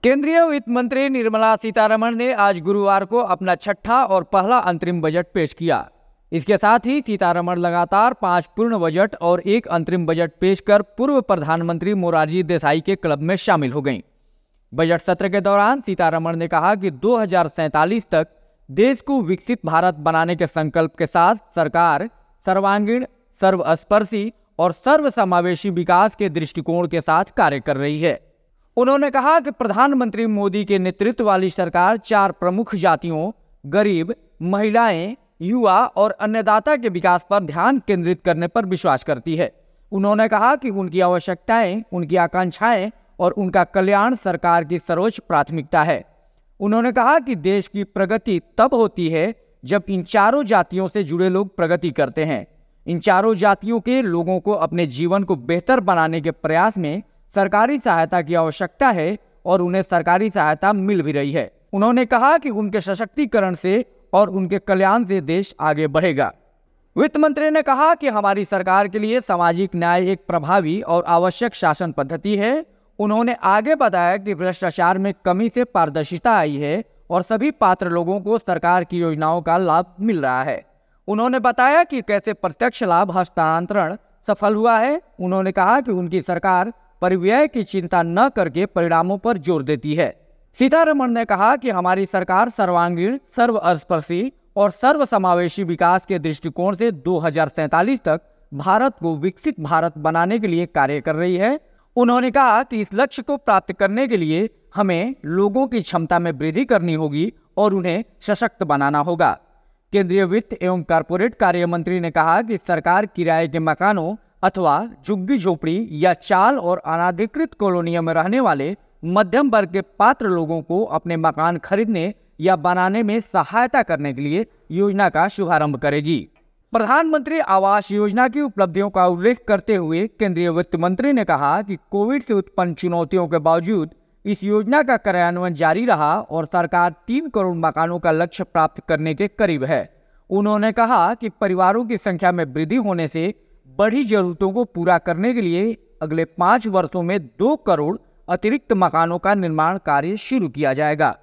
केंद्रीय वित्त मंत्री निर्मला सीतारमण ने आज गुरुवार को अपना छठा और पहला अंतरिम बजट पेश किया। इसके साथ ही सीतारमण लगातार 5 पूर्ण बजट और 1 अंतरिम बजट पेश कर पूर्व प्रधानमंत्री मोरारजी देसाई के क्लब में शामिल हो गईं। बजट सत्र के दौरान सीतारमण ने कहा कि 2047 तक देश को विकसित भारत बनाने के संकल्प के साथ सरकार सर्वांगीण, सर्वस्पर्शी और सर्वसमावेशी विकास के दृष्टिकोण के साथ कार्य कर रही है। उन्होंने कहा कि प्रधानमंत्री मोदी के नेतृत्व वाली सरकार 4 प्रमुख जातियों, गरीब, महिलाएं, युवा और अन्नदाता के विकास पर ध्यान केंद्रित करने पर विश्वास करती है। उन्होंने कहा कि उनकी आवश्यकताएं, उनकी आकांक्षाएं और उनका कल्याण सरकार की सर्वोच्च प्राथमिकता है। उन्होंने कहा कि देश की प्रगति तब होती है जब इन चारों जातियों से जुड़े लोग प्रगति करते हैं। इन चारों जातियों के लोगों को अपने जीवन को बेहतर बनाने के प्रयास में सरकारी सहायता की आवश्यकता है और उन्हें सरकारी सहायता मिल भी रही है। उन्होंने कहा कि उनके सशक्तिकरण से और उनके कल्याण से देश आगे बढ़ेगा। वित्त मंत्री ने कहा कि हमारी सरकार के लिए सामाजिक न्याय एक प्रभावी और आवश्यक शासन पद्धति है। उन्होंने आगे बताया कि भ्रष्टाचार में कमी से पारदर्शिता आई है और सभी पात्र लोगों को सरकार की योजनाओं का लाभ मिल रहा है। उन्होंने बताया कि कैसे प्रत्यक्ष लाभ हस्तांतरण सफल हुआ है। उन्होंने कहा कि उनकी सरकार परिव्यय की चिंता न करके परिणामों पर जोर देती है। सीतारमण ने कहा कि हमारी सरकार सर्वांगीण, सर्वस्पर्शी और सर्वसमावेशी विकास के दृष्टिकोण से 2047 तक भारत को विकसित भारत बनाने के लिए कार्य कर रही है। उन्होंने कहा कि इस लक्ष्य को प्राप्त करने के लिए हमें लोगों की क्षमता में वृद्धि करनी होगी और उन्हें सशक्त बनाना होगा। केंद्रीय वित्त एवं कॉरपोरेट कार्य मंत्री ने कहा कि सरकार किराए के मकानों अथवा झुग्गी झोपड़ी या चाल और अनाधिकृत कॉलोनियों में रहने वाले मध्यम वर्ग के पात्र लोगों को अपने मकान खरीदने या बनाने में सहायता करने के लिए योजना का शुभारंभ करेगी। प्रधानमंत्री आवास योजना की उपलब्धियों का उल्लेख करते हुए केंद्रीय वित्त मंत्री ने कहा कि कोविड से उत्पन्न चुनौतियों के बावजूद इस योजना का कार्यान्वयन जारी रहा और सरकार 3 करोड़ मकानों का लक्ष्य प्राप्त करने के करीब है। उन्होंने कहा कि परिवारों की संख्या में वृद्धि होने से बड़ी जरूरतों को पूरा करने के लिए अगले 5 वर्षों में 2 करोड़ अतिरिक्त मकानों का निर्माण कार्य शुरू किया जाएगा।